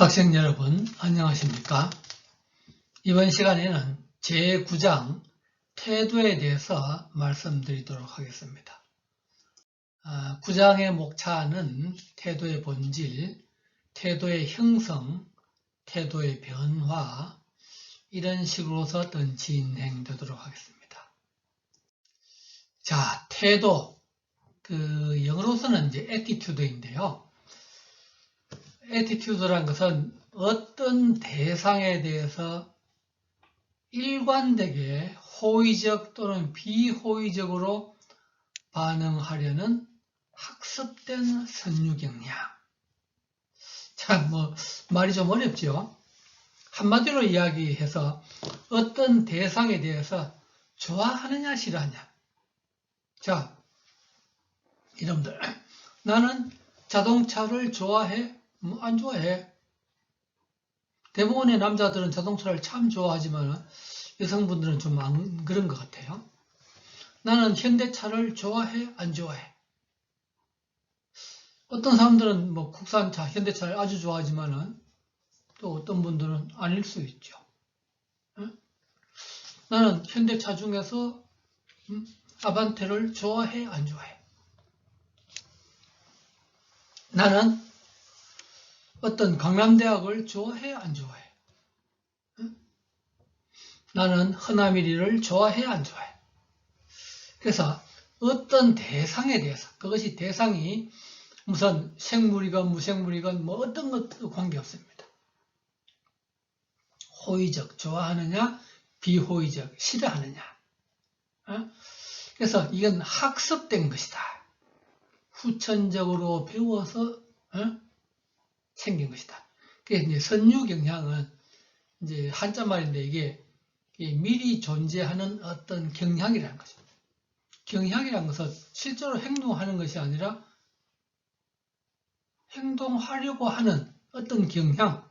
학생 여러분, 안녕하십니까? 이번 시간에는 제9장 태도에 대해서 말씀드리도록 하겠습니다. 9장의 목차는 태도의 본질, 태도의 형성, 태도의 변화, 이런 식으로서 진행되도록 하겠습니다. 자, 태도, 영어로서는 이제 attitude인데요. attitude란 것은 어떤 대상에 대해서 일관되게 호의적 또는 비호의적으로 반응하려는 학습된 선유 경향. 자, 말이 좀 어렵죠? 한마디로 이야기해서 어떤 대상에 대해서 좋아하느냐, 싫어하냐. 자, 여러분들, 나는 자동차를 좋아해? 안 좋아해. 대부분의 남자들은 자동차를 참 좋아하지만 여성분들은 좀 안 그런 것 같아요. 나는 현대차를 좋아해? 안 좋아해? 어떤 사람들은 국산차, 현대차를 아주 좋아하지만 또 어떤 분들은 아닐 수 있죠. 나는 현대차 중에서 아반떼를 좋아해? 안 좋아해? 나는 어떤 강남대학을 좋아해? 안 좋아해? 나는 허나미리를 좋아해? 안 좋아해? 그래서 어떤 대상에 대해서, 그것이 대상이 무슨 생물이건 무생물이건 어떤 것도 관계없습니다. 호의적, 좋아하느냐, 비호의적, 싫어하느냐. 그래서 이건 학습된 것이다. 후천적으로 배워서 생긴 것이다. 그래서 이제 선유 경향은 이제 한자말인데 이게 미리 존재하는 어떤 경향이라는 거죠. 경향이라는 것은 실제로 행동하는 것이 아니라 행동하려고 하는 어떤 경향을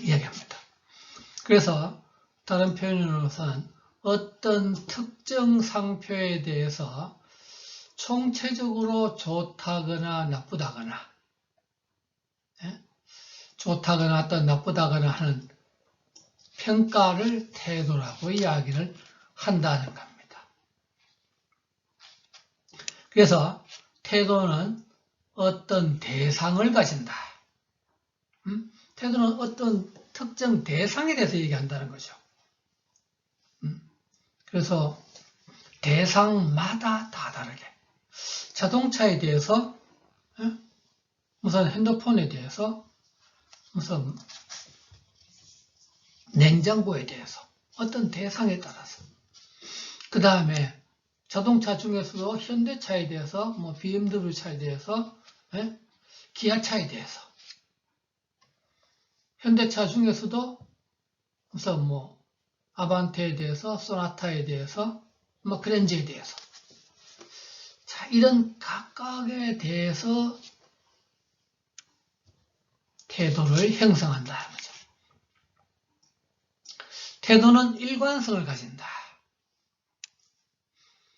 이야기합니다. 그래서 다른 표현으로서는 어떤 특정 상표에 대해서 총체적으로 좋다거나 나쁘다거나 좋다거나 또 나쁘다거나 하는 평가를 태도라고 이야기를 한다는 겁니다. 그래서 태도는 어떤 대상을 가진다. 태도는 어떤 특정 대상에 대해서 얘기한다는 거죠. 그래서 대상마다 다 다르게 자동차에 대해서 무슨 핸드폰에 대해서 무슨 냉장고에 대해서 어떤 대상에 따라서 그 다음에 자동차 중에서도 현대차에 대해서 BMW 차에 대해서 기아차에 대해서 현대차 중에서도 무슨 아반떼에 대해서 소나타에 대해서 그랜저에 대해서 자, 이런 각각에 대해서 태도를 형성한다는 거죠. 태도는 일관성을 가진다.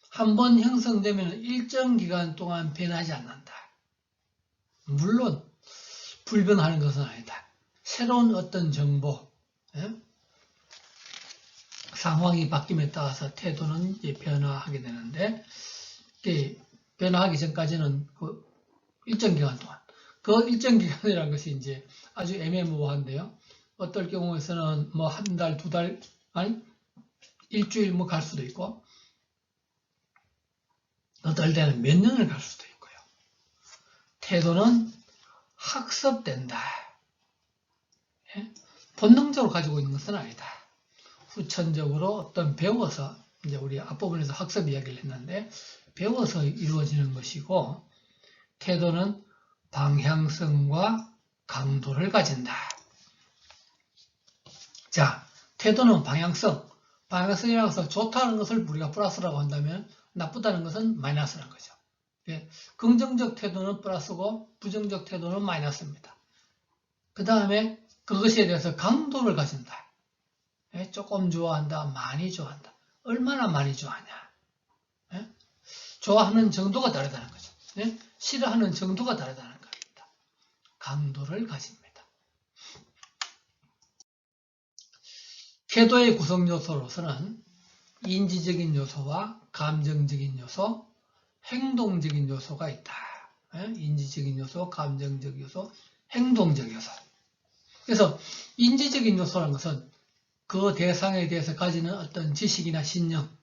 한번 형성되면 일정 기간 동안 변하지 않는다. 물론 불변하는 것은 아니다. 새로운 어떤 정보, 상황이 바뀜에 따라서 태도는 이제 변화하게 되는데 변화하기 전까지는 일정 기간 동안 그 일정 기간이라는 것이 이제 아주 애매모호한데요. 어떨 경우에서는 한 달, 두 달, 아니 일주일 갈 수도 있고 어떨 때는 몇 년을 갈 수도 있고요. 태도는 학습된다. 본능적으로 가지고 있는 것은 아니다. 후천적으로 어떤 배워서 이제 우리 앞부분에서 학습 이야기를 했는데 배워서 이루어지는 것이고 태도는 방향성과 강도를 가진다. 자, 태도는 방향성이라고 해서 좋다는 것을 우리가 플러스라고 한다면 나쁘다는 것은 마이너스라는 거죠. 긍정적 태도는 플러스고 부정적 태도는 마이너스입니다. 그 다음에 그것에 대해서 강도를 가진다. 조금 좋아한다, 많이 좋아한다. 얼마나 많이 좋아하냐. 좋아하는 정도가 다르다는 거죠. 싫어하는 정도가 다르다는 겁니다. 강도를 가집니다. 태도의 구성 요소로서는 인지적인 요소와 감정적인 요소, 행동적인 요소가 있다. 인지적인 요소, 감정적 요소, 행동적 요소. 그래서 인지적인 요소라는 것은 그 대상에 대해서 가지는 어떤 지식이나 신념,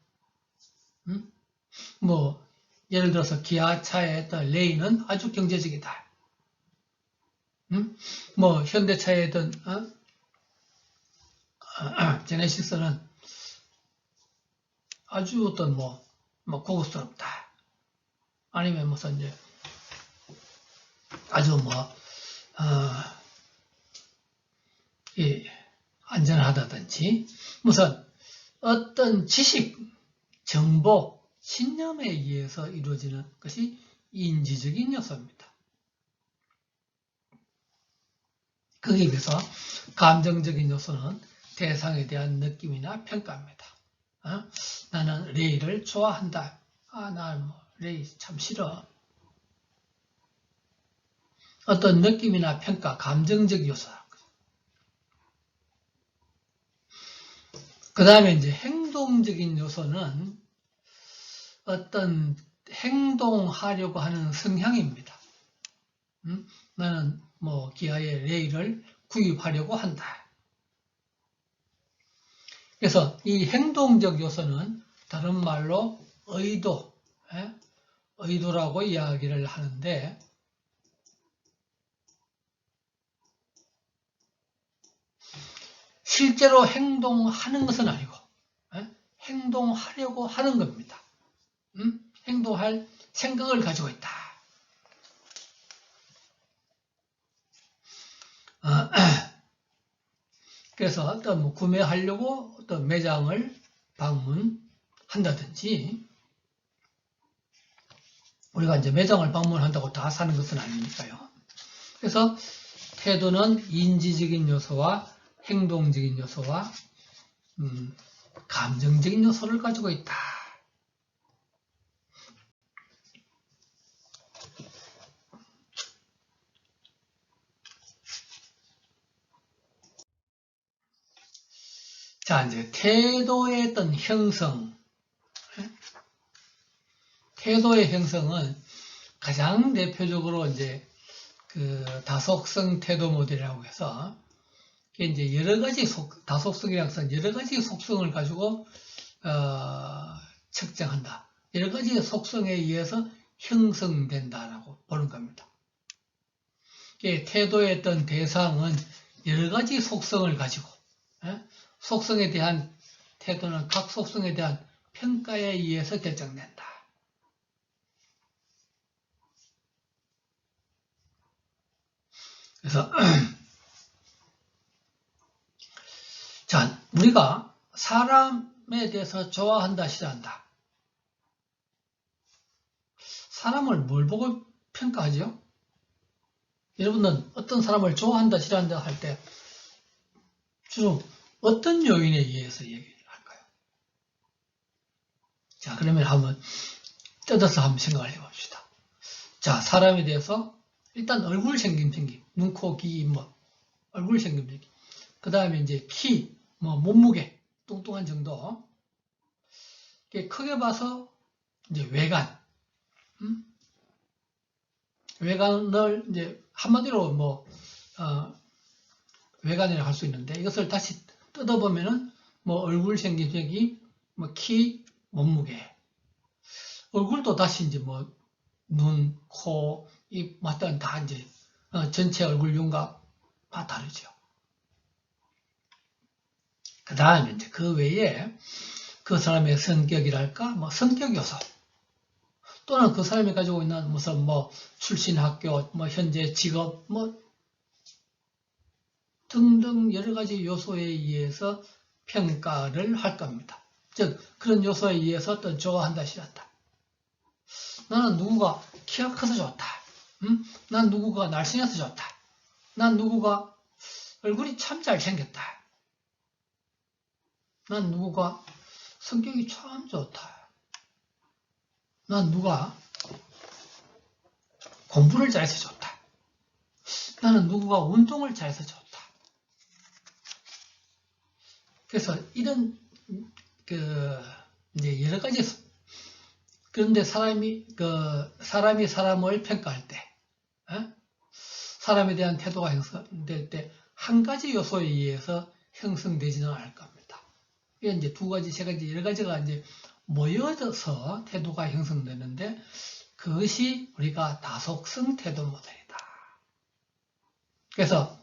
뭐 예를 들어서 기아차의 어떤 레이는 아주 경제적이다. 뭐 현대차의 어떤 제네시스는 아주 어떤 뭐 고급스럽다. 아니면 무슨 이제 아주 안전하다든지 무슨 어떤 지식, 정보, 신념에 의해서 이루어지는 것이 인지적인 요소입니다. 거기에 비해서 감정적인 요소는 대상에 대한 느낌이나 평가입니다. 나는 레이를 좋아한다. 난 레이 참 싫어. 어떤 느낌이나 평가, 감정적 요소. 그 다음에 이제 행동적인 요소는 어떤 행동하려고 하는 성향입니다. 나는 뭐 기아의 레이를 구입하려고 한다. 그래서 이 행동적 요소는 다른 말로 의도라고 이야기를 하는데 실제로 행동하는 것은 아니고 행동하려고 하는 겁니다. 행동할 생각을 가지고 있다. 그래서 어떤 구매하려고 어떤 매장을 방문한다든지 우리가 이제 매장을 방문한다고 다 사는 것은 아니니까요. 그래서 태도는 인지적인 요소와 행동적인 요소와 감정적인 요소를 가지고 있다. 자, 이제 태도의 어떤 형성. 태도의 형성은 가장 대표적으로 이제 그 다속성 태도 모델이라고 해서 이제 여러 가지 다속성이라는 것은 여러 가지 속성을 가지고 측정한다. 여러 가지 속성에 의해서 형성된다라고 보는 겁니다. 태도의 어떤 대상은 여러 가지 속성을 가지고 속성에 대한 태도는 각 속성에 대한 평가에 의해서 결정된다. 그래서 자, 우리가 사람에 대해서 좋아한다, 싫어한다. 사람을 뭘 보고 평가하죠? 여러분은 어떤 사람을 좋아한다, 싫어한다 할 때 주로 어떤 요인에 의해서 얘기를 할까요? 자, 그러면 한번 뜯어서 한번 생각을 해봅시다. 자, 사람에 대해서 일단 얼굴 생김, 눈, 코, 귀, 얼굴 생김. 그 다음에 이제 키, 몸무게, 뚱뚱한 정도. 크게 봐서 이제 외관. 외관을 이제 한마디로 외관이라고 할 수 있는데 이것을 다시 뜯어보면은 얼굴 생김색이 키, 몸무게. 얼굴도 다시 이제 눈, 코, 입, 맞다는 다 이제 전체 얼굴 윤곽 다 다르죠. 그 다음에 이제 그 외에 그 사람의 성격이랄까, 성격 요소. 또는 그 사람이 가지고 있는 무슨 출신 학교, 현재 직업, 등등 여러 가지 요소에 의해서 평가를 할 겁니다. 즉, 그런 요소에 의해서 어떤 좋아한다, 싫어한다. 나는 누구가 키가 커서 좋다. 난 누구가 날씬해서 좋다. 난 누구가 얼굴이 참 잘생겼다. 난 누구가 성격이 참 좋다. 난 누가 공부를 잘해서 좋다. 나는 누구가 운동을 잘해서 좋다. 그래서 이런 이제 여러 가지. 그런데 사람이 사람을 평가할 때, 사람에 대한 태도가 형성될 때 한 가지 요소에 의해서 형성되지는 않을 겁니다. 이게 이제 두 가지, 세 가지, 여러 가지가 이제 모여져서 태도가 형성되는데 그것이 우리가 다속성 태도 모델이다. 그래서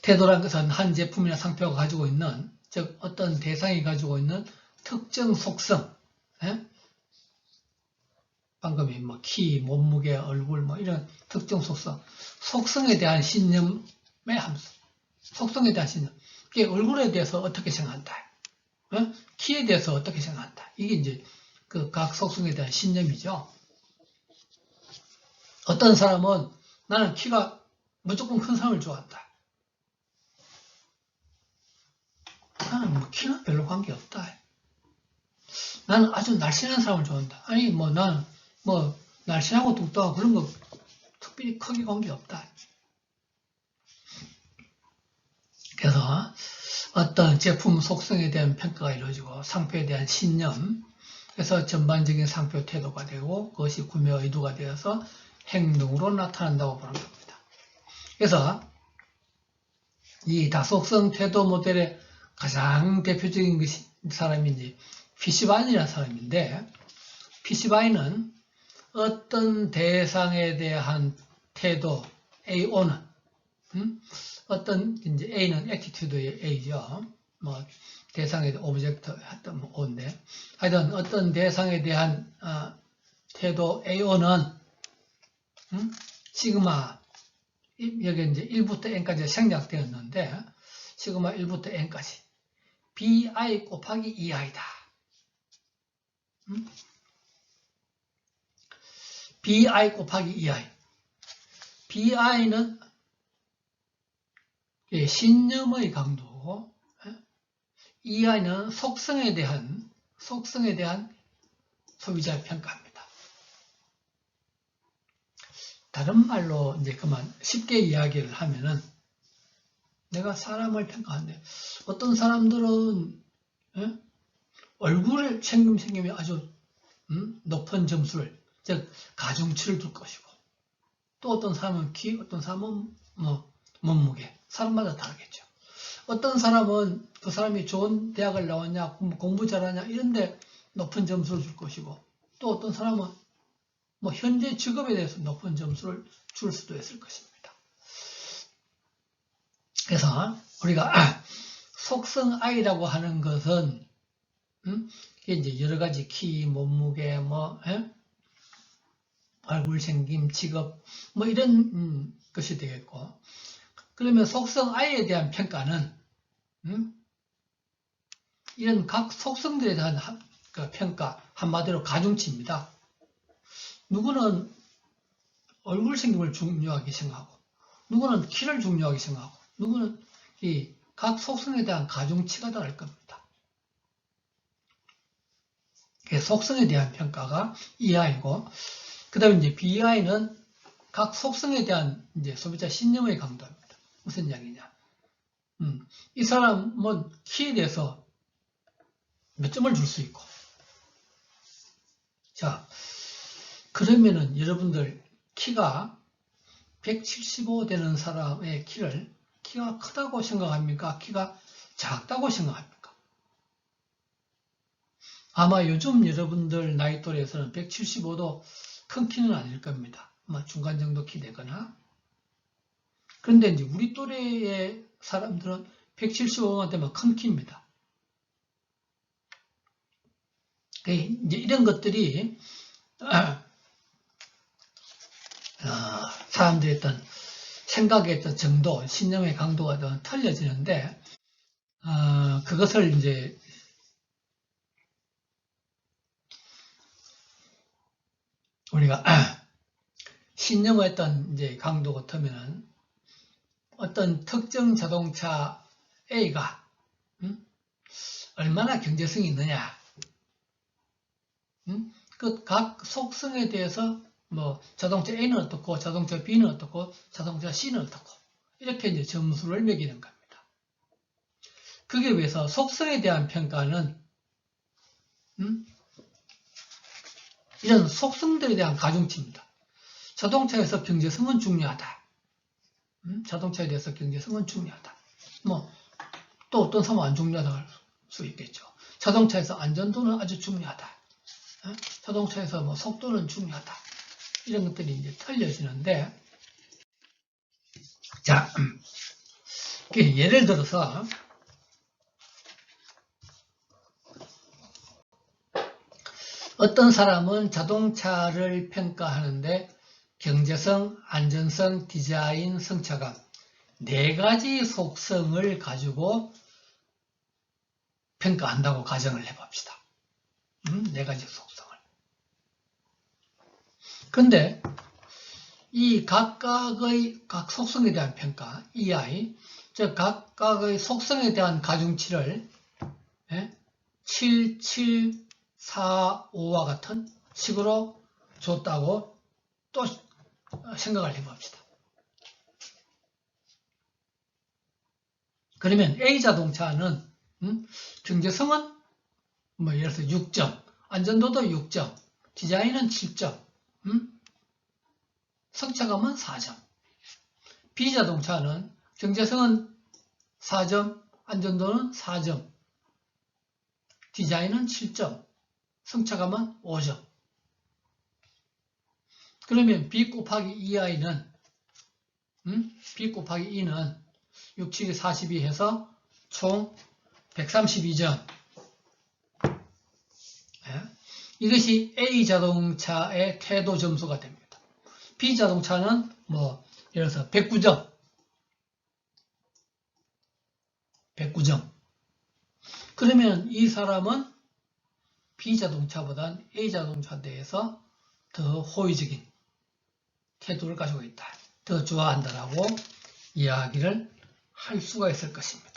태도란 것은 한 제품이나 상표가 가지고 있는, 즉 어떤 대상이 가지고 있는 특정 속성, 방금 뭐 키, 몸무게, 얼굴 뭐 이런 특정 속성에 대한 신념의 함수. 속성에 대한 신념. 그게 얼굴에 대해서 어떻게 생각한다. 키에 대해서 어떻게 생각한다. 이게 이제 그 각 속성에 대한 신념이죠. 어떤 사람은 나는 키가 무조건 큰 사람을 좋아한다. 나는 뭐 키는 별로 관계없다. 나는 아주 날씬한 사람을 좋아한다. 아니 뭐 나는 뭐 날씬하고 뚱뚱하고 그런 거 특별히 크게 관계없다. 그래서 어떤 제품 속성에 대한 평가가 이루어지고 상표에 대한 신념, 그래서 전반적인 상표 태도가 되고 그것이 구매 의도가 되어서 행동으로 나타난다고 보는 겁니다. 그래서 이 다속성 태도 모델의 가장 대표적인 것이 사람이 이제 피시바인이라는 사람인데, 피시바인은 어떤 대상에 대한 태도 AO는 어떤 이제 A는 애티튜드의 A죠. 뭐 대상에 대한 오브젝트 했던 뭐 O인데, 하여튼 어떤 대상에 대한 태도 AO는 시그마, 여기 이제 1부터 n까지 생략되었는데 시그마 1부터 n까지 bi 곱하기 2i다. bi 곱하기 2i. bi는 신념의 강도, EI는 속성에 대한 소비자의 평가입니다. 다른 말로 이제 그만 쉽게 이야기를 하면은, 내가 사람을 평가하는데 어떤 사람들은 얼굴 생김이 아주 높은 점수를, 즉 가중치를 줄 것이고, 또 어떤 사람은 키, 어떤 사람은 뭐 몸무게, 사람마다 다르겠죠. 어떤 사람은 그 사람이 좋은 대학을 나왔냐, 공부 잘하냐 이런데 높은 점수를 줄 것이고, 또 어떤 사람은 뭐 현재 직업에 대해서 높은 점수를 줄 수도 있을 것입니다. 그래서 우리가 속성 I라고 하는 것은 이게 이제 여러 가지 키, 몸무게, 뭐 얼굴 생김, 직업 뭐 이런 것이 되겠고, 그러면 속성 I에 대한 평가는 이런 각 속성들에 대한 그 평가, 한마디로 가중치입니다. 누구는 얼굴 생김을 중요하게 생각하고, 누구는 키를 중요하게 생각하고, 누구는 이 각 속성에 대한 가중치가 다를 겁니다. 속성에 대한 평가가 EI고, 그 다음에 이제 BI는 각 속성에 대한 이제 소비자 신념의 강도입니다. 무슨 이야기냐? 이 사람은 키에 대해서 몇 점을 줄 수 있고, 자, 그러면은 여러분들 키가 175 되는 사람의 키가 크다고 생각합니까? 키가 작다고 생각합니까? 아마 요즘 여러분들 나이 또래에서는 175도 큰 키는 아닐 겁니다. 아마 중간 정도 키 되거나. 그런데 이제 우리 또래의 사람들은 175만 되면 큰 키입니다. 이제 이런 것들이 사람들의 어떤 생각의 어떤 정도, 신념의 강도가 더 틀려지는데, 그것을 이제 우리가 신념의 어떤 이제 강도가 같으면은 어떤 특정 자동차 A가 얼마나 경제성이 있느냐, 그 각 속성에 대해서 뭐 자동차 A는 어떻고 자동차 B는 어떻고 자동차 C는 어떻고 이렇게 이제 점수를 매기는 겁니다. 그게 위해서 속성에 대한 평가는 이런 속성들에 대한 가중치입니다. 자동차에서 경제성은 중요하다. 자동차에 대해서 경제성은 중요하다. 뭐 또 어떤 사람은 안 중요하다 할 수 있겠죠. 자동차에서 안전도는 아주 중요하다. 자동차에서 뭐 속도는 중요하다. 이런 것들이 이제 틀려지는데, 자, 예를 들어서 어떤 사람은 자동차를 평가하는데 경제성, 안전성, 디자인, 승차감 4가지 속성을 가지고 평가한다고 가정을 해봅시다. 4가지 속성을. 근데 이 각각의 각 속성에 대한 평가, EI, 즉 각각의 속성에 대한 가중치를 7, 7, 4, 5와 같은 식으로 줬다고 또 생각을 해봅시다. 그러면 A 자동차는 경제성은 뭐 예를 들어서 6점, 안전도도 6점, 디자인은 7점, 승차감은 4점. B 자동차는 경제성은 4점, 안전도는 4점, 디자인은 7점, 승차감은 5점. 그러면 B 곱하기 2i는 B 곱하기 2는 6, 7, 42 해서 총 132점. 이것이 A 자동차의 태도 점수가 됩니다. B 자동차는 뭐 예를 들어서 109점. 109점. 그러면 이 사람은 B 자동차보단 A 자동차에 대해서 더 호의적인 태도를 가지고 있다. 더 좋아한다라고 이야기를 할 수가 있을 것입니다.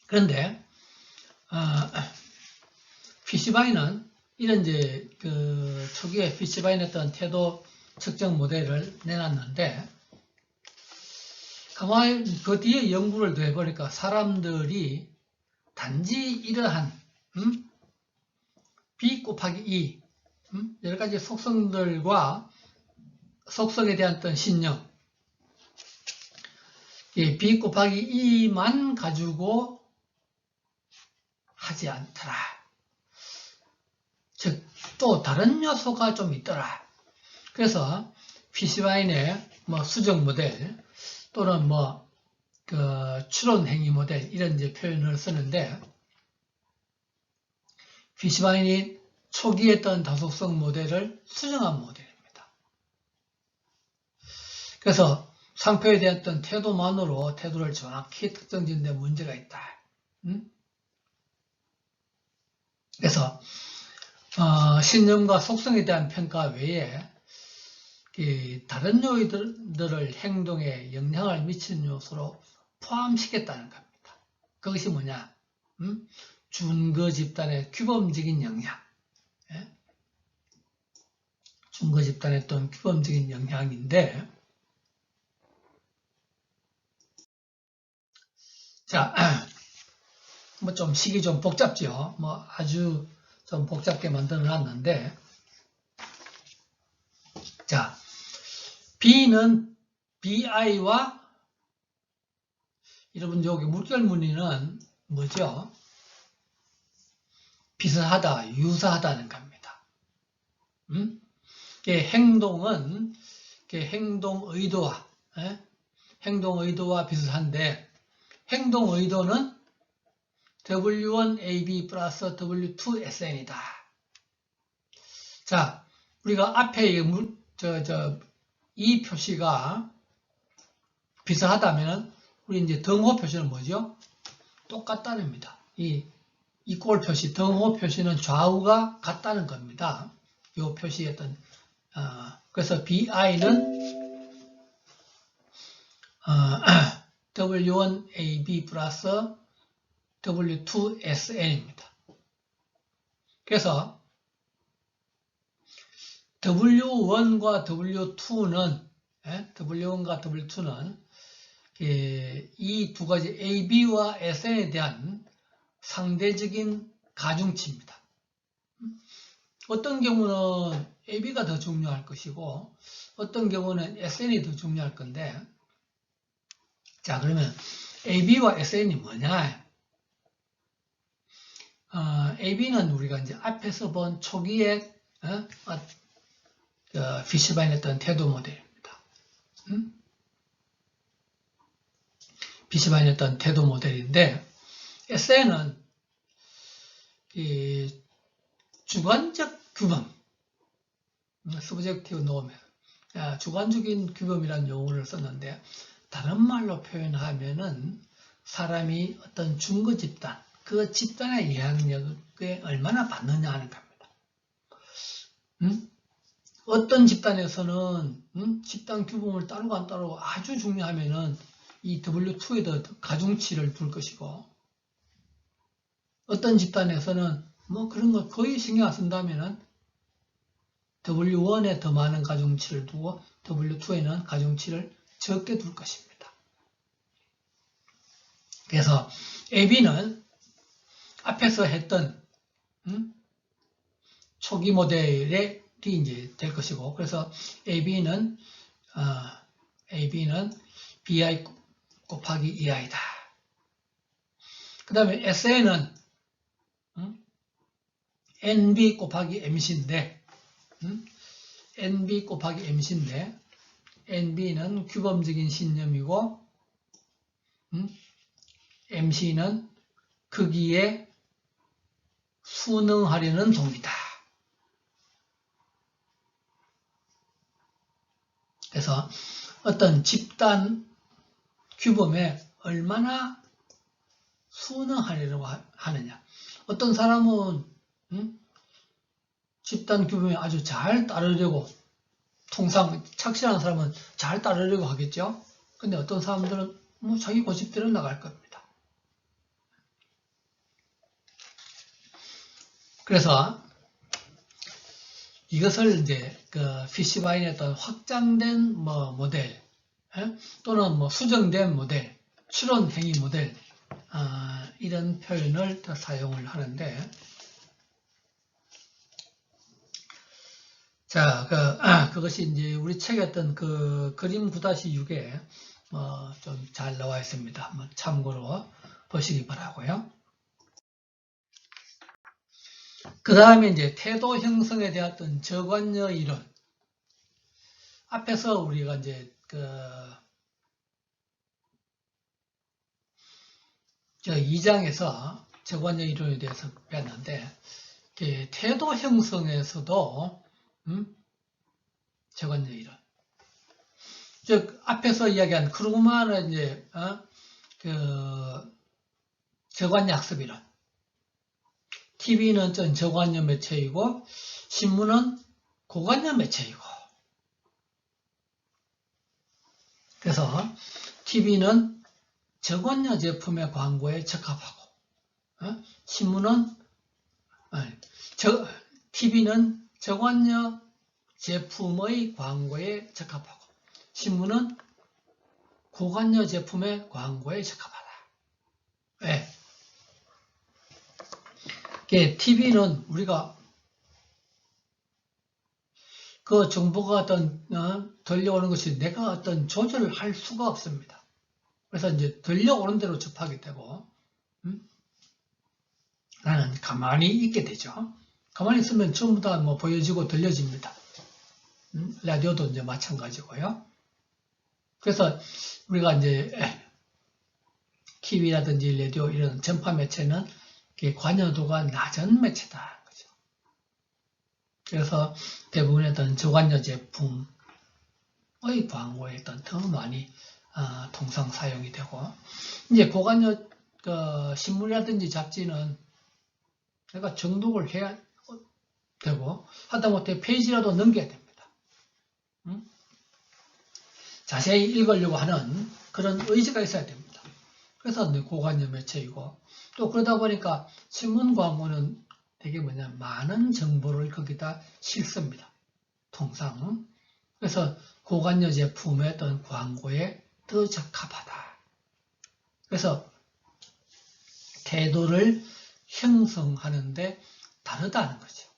그런데 피시바이는 이런 이제 그 초기에 피시바이는 어떤 태도 측정 모델을 내놨는데 가만히 그 뒤에 연구를 더 해보니까 사람들이 단지 이러한 B 곱하기 2 여러 가지 속성들과 속성에 대한 어떤 신념 B 곱하기 2만 가지고 하지 않더라. 즉, 또 다른 요소가 좀 있더라. 그래서 피시바인의 뭐 수정 모델 또는 뭐 그 추론 행위 모델 이런 이제 표현을 쓰는데 피시바인이 초기에 했던 다속성 모델을 수정한 모델입니다. 그래서 상표에 대한 어떤 태도만으로 태도를 정확히 특정짓는 데 문제가 있다. 그래서 신념과 속성에 대한 평가 외에 다른 요인들을 행동에 영향을 미치는 요소로 포함시켰다는 겁니다. 그것이 뭐냐? 준거 집단의 규범적인 영향. 준거 집단의 어떤 규범적인 영향인데, 자, 뭐 좀 식이 좀 복잡죠. 뭐 아주 좀 복잡게 만들어 놨는데, 자, B는 BI와 여러분 여기 물결 무늬는 뭐죠? 비슷하다, 유사하다는 겁니다. 행동은 행동 의도와 비슷한데 행동 의도는 W1AB 플러스 W2SN이다. 자, 우리가 앞에 이 표시가 비슷하다면 우리 이제 등호 표시는 뭐죠? 똑같다는 겁니다. 이 꼴 표시, 등호 표시는 좌우가 같다는 겁니다. 이 표시의 어떤 그래서 BI는 W1AB 플러스 W2SN입니다. 그래서 W1과 W2는 이 두 가지 AB와 SN에 대한 상대적인 가중치입니다. 어떤 경우는 AB가 더 중요할 것이고 어떤 경우는 SN이 더 중요할 건데, 자, 그러면 AB와 SN이 뭐냐? AB는 우리가 이제 앞에서 본 초기에 피시바인했던 태도 모델입니다. 피시바인했던 태도 모델인데, SN은 이 주관적 규범, subjective norm, 주관적인 규범이라는 용어를 썼는데, 다른 말로 표현하면은 사람이 어떤 준거 집단, 그 집단의 영향력에 얼마나 받느냐 하는 겁니다. 어떤 집단에서는 집단 규범을 따르고 안 따르고 아주 중요하면은 이 W2에 더 가중치를 둘 것이고, 어떤 집단에서는 뭐 그런 거 거의 신경 안 쓴다면은 W1에 더 많은 가중치를 두고 W2에는 가중치를 적게 둘 것입니다. 그래서 AB는 앞에서 했던 초기 모델이 이제 될 것이고, 그래서 AB는 BI 곱하기 EI다. 그 다음에 SN은 NB 곱하기 MC인데, NB 곱하기 MC인데, NB는 규범적인 신념이고, MC는 크기에 순응하려는 동이다. 그래서 어떤 집단 규범에 얼마나 순응하려고 하느냐. 어떤 사람은 집단 규범에 아주 잘 따르려고, 통상 착실한 사람은 잘 따르려고 하겠죠. 근데 어떤 사람들은 뭐 자기 고집대로 나갈 겁니다. 그래서 이것을 이제 피시바인의 어떤 확장된 모델, 또는 수정된 모델, 추론 행위 모델, 이런 표현을 더 사용을 하는데, 자, 그것이 이제 우리 책에 어떤 그림 9-6에 좀 잘 나와 있습니다. 참고로 보시기 바라고요. 그 다음에 이제 태도 형성에 대한 어떤 저관여 이론. 앞에서 우리가 이제 저 2장에서 저관여 이론에 대해서 배웠는데, 태도 형성에서도 저관여 이론. 즉 앞에서 이야기한 크루그만의 이제 저관여 학습 이론. TV는 전 저관여 매체이고 신문은 고관여 매체이고, 그래서 TV는 저관여 제품의 광고에 적합하고, TV는 저관여 제품의 광고에 적합하고, 신문은 고관여 제품의 광고에 적합하다. 왜? TV는 우리가 그 정보가 들려오는 것이 내가 어떤 조절을 할 수가 없습니다. 그래서 이제 들려오는 대로 접하게 되고, 나는 가만히 있게 되죠. 가만히 있으면 전부 다 보여지고 들려집니다. 라디오도 이제 마찬가지고요. 그래서 우리가 이제 TV라든지 라디오 이런 전파 매체는 관여도가 낮은 매체다. 그죠? 그래서 대부분의 어떤 저관여 제품의 광고에 더 많이 통상 사용이 되고, 이제 고관여 신문이라든지 잡지는 내가 정독을 해야 되고, 하다못해 페이지라도 넘겨야 됩니다. 자세히 읽으려고 하는 그런 의지가 있어야 됩니다. 그래서 고관여 매체이고, 또 그러다 보니까 신문 광고는 되게 많은 정보를 거기다 실습니다. 통상. 그래서 고관여 제품의 어떤 광고에 더 적합하다. 그래서 태도를 형성하는데 다르다는 거죠.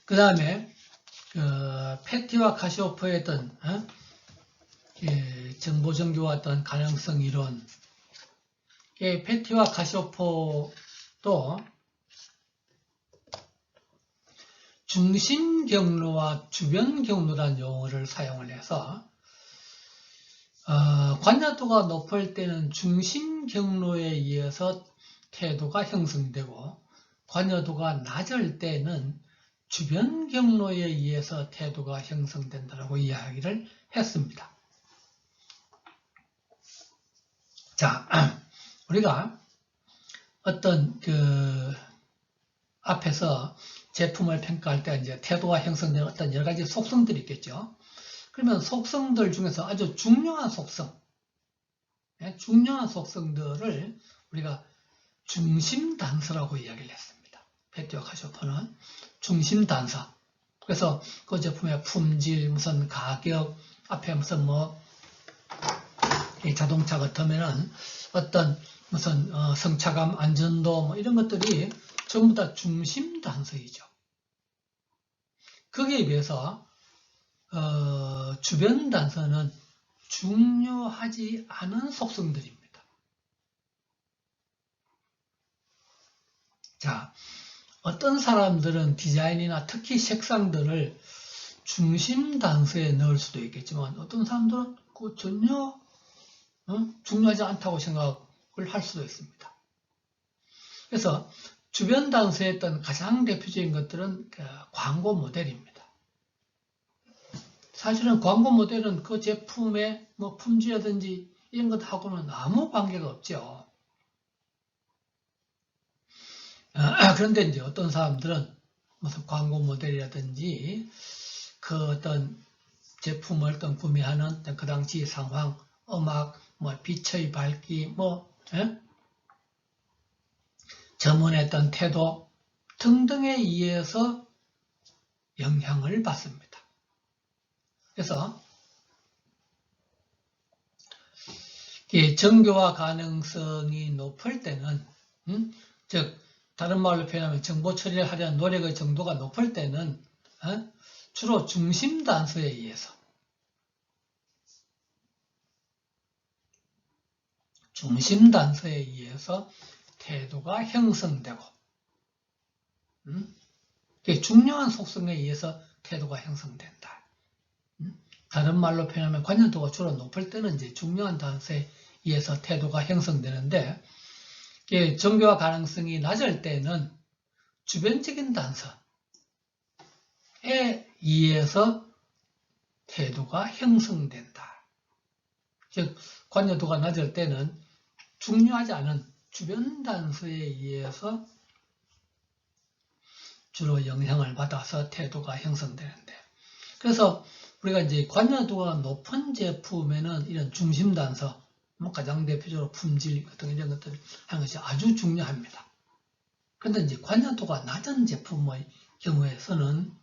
그 다음에 패티와 카시오퍼의 어떤 정보 정교와 어떤 가능성 이론. 패티와 카시오퍼도 중심 경로와 주변 경로라는 용어를 사용을 해서 관여도가 높을 때는 중심 경로에 의해서 태도가 형성되고, 관여도가 낮을 때는 주변 경로에 의해서 태도가 형성된다고 이야기를 했습니다. 자, 우리가 어떤 앞에서 제품을 평가할 때 이제 태도가 형성되는 어떤 여러 가지 속성들이 있겠죠. 그러면 속성들 중에서 아주 중요한 속성, 중요한 속성들을 우리가 중심 단서라고 이야기를 했습니다. 패티와 카시오퍼는 중심 단서. 그래서 그 제품의 품질, 무슨 가격, 앞에 무슨 자동차 같으면은 어떤 무슨 성차감, 안전도 이런 것들이 전부 다 중심 단서이죠. 거기에 비해서 주변 단서는 중요하지 않은 속성들입니다. 자, 어떤 사람들은 디자인이나 특히 색상들을 중심 단서에 넣을 수도 있겠지만, 어떤 사람들은 그 전혀 중요하지 않다고 생각을 할 수도 있습니다. 그래서 주변 단서의 어떤 가장 대표적인 것들은 광고 모델입니다. 사실은 광고 모델은 그 제품의 품질이라든지 이런 것하고는 아무 관계가 없죠. 그런데 이제 어떤 사람들은 무슨 광고 모델이라든지 그 어떤 제품을 구매하는 그 당시 상황, 음악, 빛의 밝기, 점원했던 태도 등등에 의해서 영향을 받습니다. 그래서 정교화 가능성이 높을 때는, 즉 다른 말로 표현하면 정보 처리를 하려는 노력의 정도가 높을 때는 주로 중심 단서에 의해서 태도가 형성되고, 중요한 속성에 의해서 태도가 형성된다. 다른 말로 표현하면 관여도가 주로 높을 때는 이제 중요한 단서에 의해서 태도가 형성되는데, 정교화 가능성이 낮을 때는 주변적인 단서에 의해서 태도가 형성된다. 즉, 관여도가 낮을 때는 중요하지 않은 주변 단서에 의해서 주로 영향을 받아서 태도가 형성되는데, 그래서 우리가 이제 관여도가 높은 제품에는 이런 중심 단서, 가장 대표적으로 품질 같은 이런 것들을 하는 것이 아주 중요합니다. 그런데 이제 관여도가 낮은 제품의 경우에서는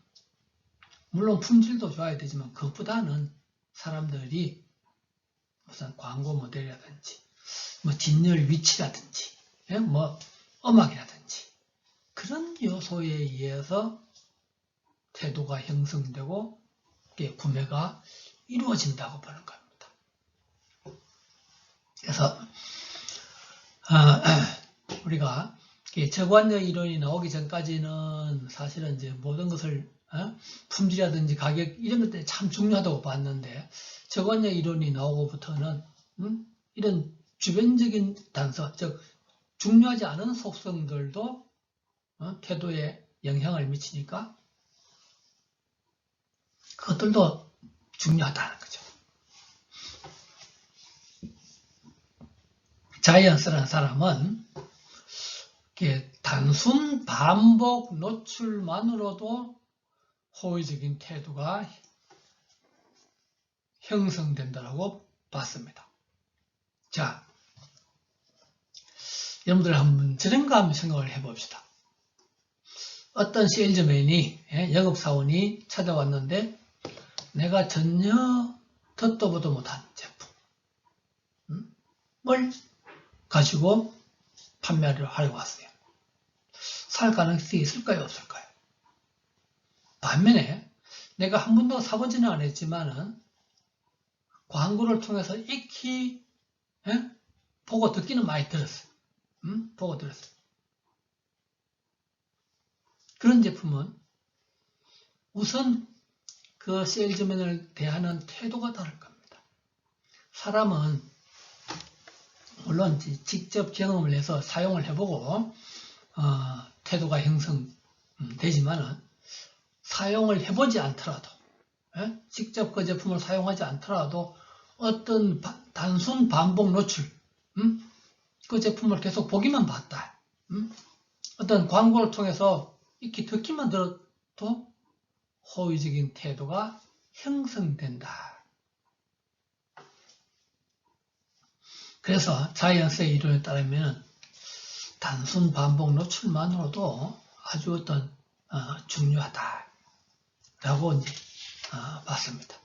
물론 품질도 좋아야 되지만 그것보다는 사람들이 무슨 광고 모델이라든지 뒷열 위치라든지 음악이라든지 그런 요소에 의해서 태도가 형성되고 구매가 이루어진다고 보는 겁니다. 그래서 우리가 저관여 이론이 나오기 전까지는 사실은 이제 모든 것을 품질이라든지 가격 이런 것들이 참 중요하다고 봤는데, 저관여 이론이 나오고부터는 이런 주변적인 단서, 즉 중요하지 않은 속성들도 태도에 영향을 미치니까 그것들도 중요하다는 거죠. 자이언스라는 사람은 단순 반복 노출만으로도 호의적인 태도가 형성된다라고 봤습니다. 자, 여러분들 한번 저런 거 한번 생각을 해봅시다. 어떤 세일즈맨이, 영업사원이 찾아왔는데 내가 전혀 듣도 보도 못한 제품을 가지고 판매를 하려고 왔어요. 살 가능성이 있을까요? 없을까요? 반면에 내가 한 번도 사보지는 않았지만은 광고를 통해서 익히 보고 듣기는 많이 들었어요. 보고 들었어요. 그런 제품은 우선 그 세일즈맨을 대하는 태도가 다를 겁니다. 사람은 물론 직접 경험을 해서 사용을 해보고 태도가 형성되지만은 사용을 해보지 않더라도 직접 그 제품을 사용하지 않더라도 어떤 단순 반복 노출 그 제품을 계속 보기만 봤다. 어떤 광고를 통해서 이렇게 듣기만 들어도 호의적인 태도가 형성된다. 그래서 자이언스의 이론에 따르면 단순 반복 노출만으로도 아주 중요하다라고 이제 봤습니다.